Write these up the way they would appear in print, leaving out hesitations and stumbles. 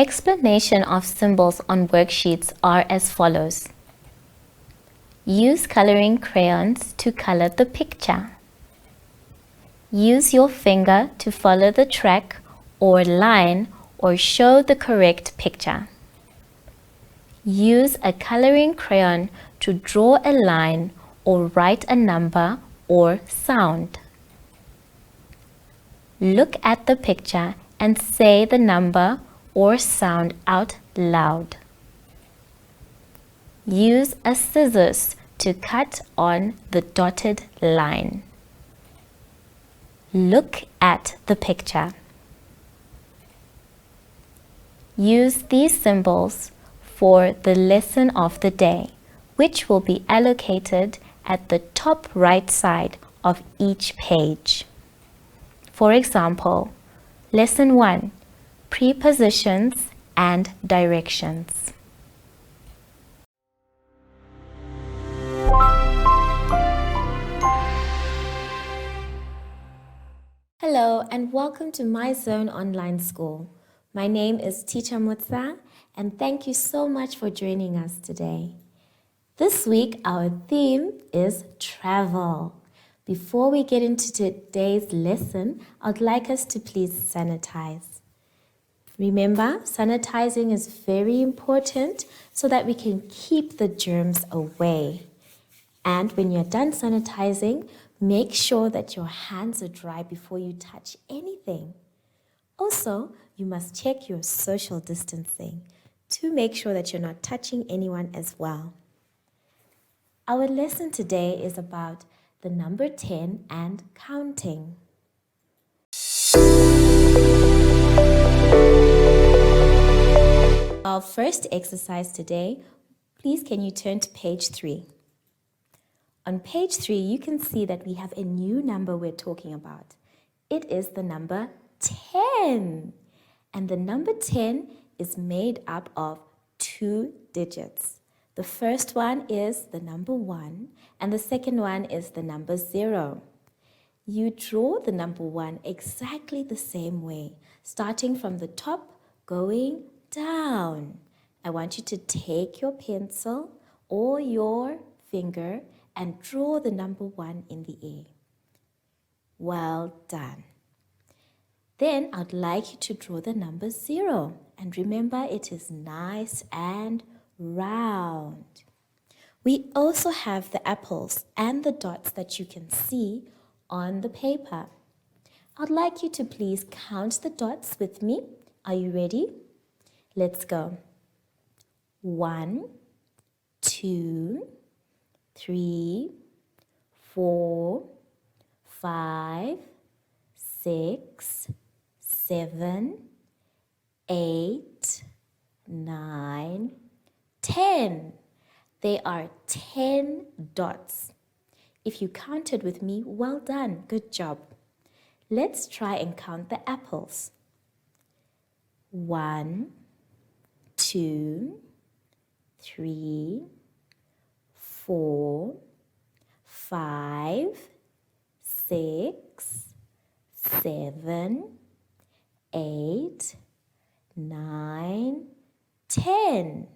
Explanation of symbols on worksheets are as follows. Use coloring crayons to color the picture. Use your finger to follow the track or line or show the correct picture. Use a coloring crayon to draw a line or write a number or sound. Look at the picture and say the number or sound out loud. Use a scissors to cut on the dotted line. Look at the picture. Use these symbols for the lesson of the day, which will be allocated at the top right side of each page. For example, Lesson 1, Prepositions and Directions. Hello and welcome to My Zone Online School. My name is Teacher Mutsa and thank you so much for joining us today. This week our theme is travel. Before we get into today's lesson, I'd like us to please sanitize. Remember, sanitizing is very important so that we can keep the germs away. And when you're done sanitizing, make sure that your hands are dry before you touch anything. Also, you must check your social distancing to make sure that you're not touching anyone as well. Our lesson today is about the number 10 and counting. Our first exercise today, please can you turn to page 3. On page 3, you can see that we have a new number we're talking about. It is the number 10. And the number 10 is made up of 2 digits. The first one is the number 1 and the second one is the number 0. You draw the number 1 exactly the same way, starting from the top, going down. I want you to take your pencil or your finger and draw the number 1 in the air. Well done. Then I'd like you to draw the number 0. And remember, it is nice and round. We also have the apples and the dots that you can see on the paper. I'd like you to please count the dots with me. Are you ready? Let's go. 1, 2, 3, 4, 5, 6, 7, 8, 9, 10. There are 10 dots. If you counted with me, well done, good job. Let's try and count the apples. 1, 2, 3, 4, 5, 6, 7, 8, 9, 10.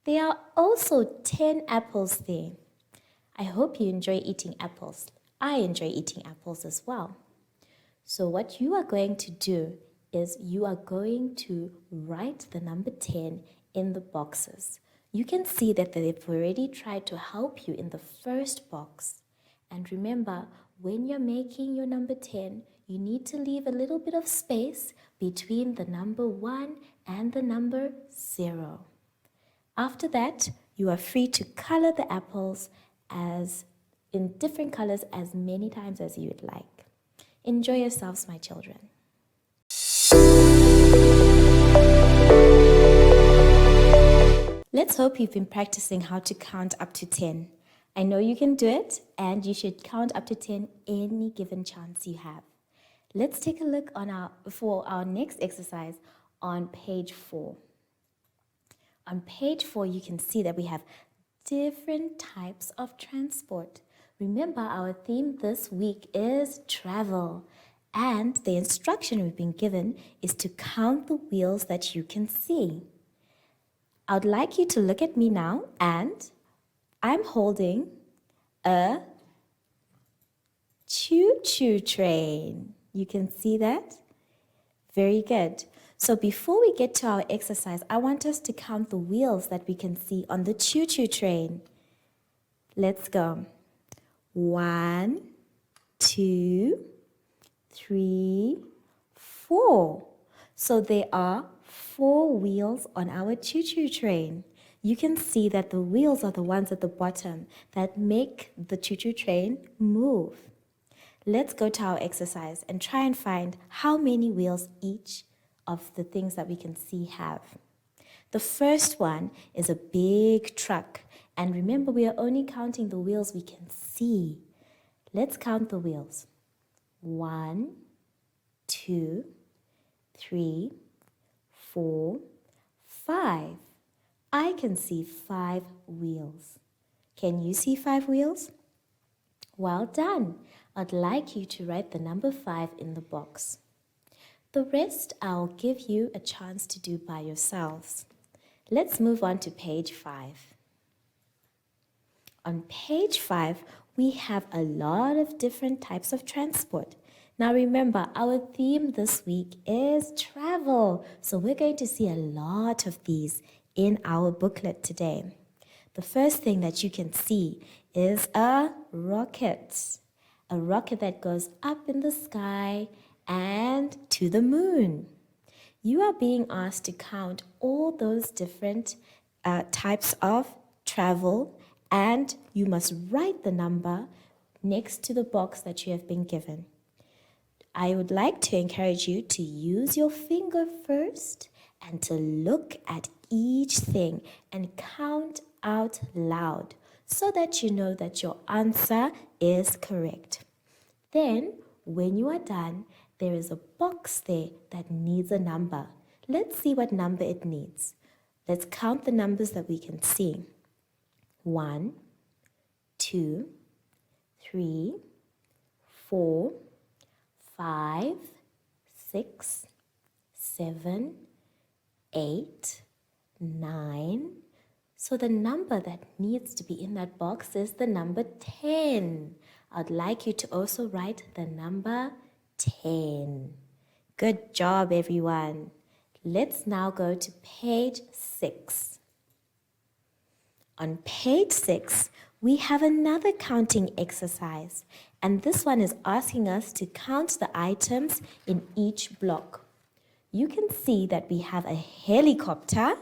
There are also 10 apples there. I hope you enjoy eating apples. I enjoy eating apples as well. So what you are going to do is you are going to write the number 10 in the boxes. You can see that they've already tried to help you in the first box. And remember, when you're making your number 10, you need to leave a little bit of space between the number 1 and the number 0. After that, you are free to color the apples as in different colors as many times as you would like. Enjoy yourselves, my children. Let's hope you've been practicing how to count up to 10. I know you can do it, and you should count up to 10 any given chance you have. Let's take a look for our next exercise on page 4. On page 4, you can see that we have different types of transport. Remember, our theme this week is travel. And the instruction we've been given is to count the wheels that you can see. I'd like you to look at me now, and I'm holding a choo-choo train. You can see that? Very good. So before we get to our exercise, I want us to count the wheels that we can see on the choo-choo train. Let's go. 1, 2, 3, 4. So there are 4 wheels on our choo-choo train. You can see that the wheels are the ones at the bottom that make the choo-choo train move. Let's go to our exercise and try and find how many wheels each of the things that we can see have. The first one is a big truck. And remember, we are only counting the wheels we can see. Let's count the wheels. 1, 2, 3, 4, 5. I can see 5 wheels. Can you see 5 wheels? Well done. I'd like you to write the number 5 in the box. The rest I'll give you a chance to do by yourselves. Let's move on to page 5. On page 5, we have a lot of different types of transport. Now remember, our theme this week is travel. So we're going to see a lot of these in our booklet today. The first thing that you can see is a rocket that goes up in the sky and to the moon. You are being asked to count all those different types of travel, and you must write the number next to the box that you have been given. I would like to encourage you to use your finger first and to look at each thing and count out loud so that you know that your answer is correct. Then, when you are done, there is a box there that needs a number. Let's see what number it needs. Let's count the numbers that we can see. 1, 2, 3, 4, 5, 6, 7, 8, 9. So the number that needs to be in that box is the number 10. I'd like you to also write the number 10. Good job, everyone. Let's now go to page 6. On page 6, we have another counting exercise, and this one is asking us to count the items in each block. You can see that we have a helicopter,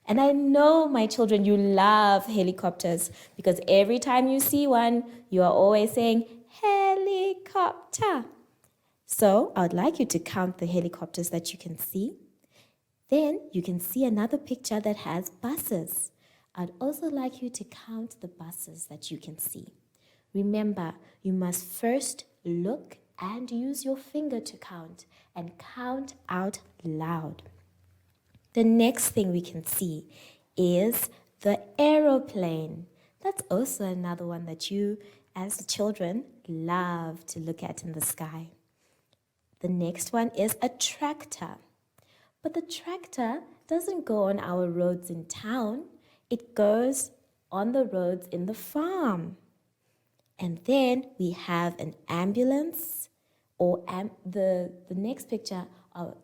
and I know, my children, you love helicopters because every time you see one, you are always saying, helicopter. So I would like you to count the helicopters that you can see. Then you can see another picture that has buses. I'd also like you to count the buses that you can see. Remember, you must first look and use your finger to count and count out loud. The next thing we can see is the aeroplane. That's also another one that you, as children, love to look at in the sky. The next one is a tractor. But the tractor doesn't go on our roads in town. It goes on the roads in the farm. And then we have an ambulance, or the next picture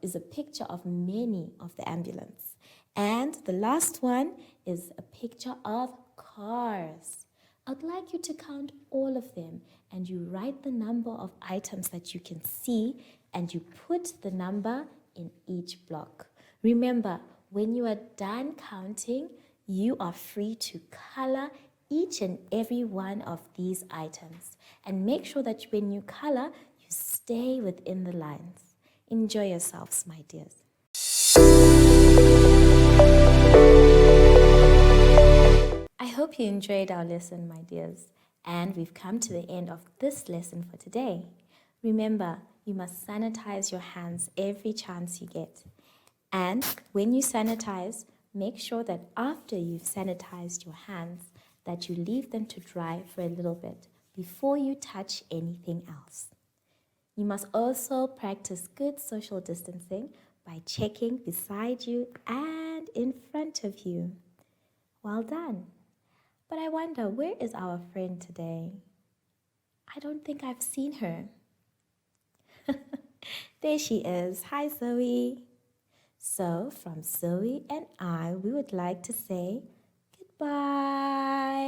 is a picture of many of the ambulance. And the last one is a picture of cars. I'd like you to count all of them, and you write the number of items that you can see, and you put the number in each block. Remember, when you are done counting, you are free to color each and every one of these items. And make sure that when you color, you stay within the lines. Enjoy yourselves, my dears. I hope you enjoyed our lesson, my dears. And we've come to the end of this lesson for today. Remember, you must sanitize your hands every chance you get. And when you sanitize, make sure that after you've sanitized your hands, that you leave them to dry for a little bit before you touch anything else. You must also practice good social distancing by checking beside you and in front of you. Well done. But I wonder, where is our friend today? I don't think I've seen her. There she is. Hi, Zoe. So, from Zoe and I, we would like to say goodbye.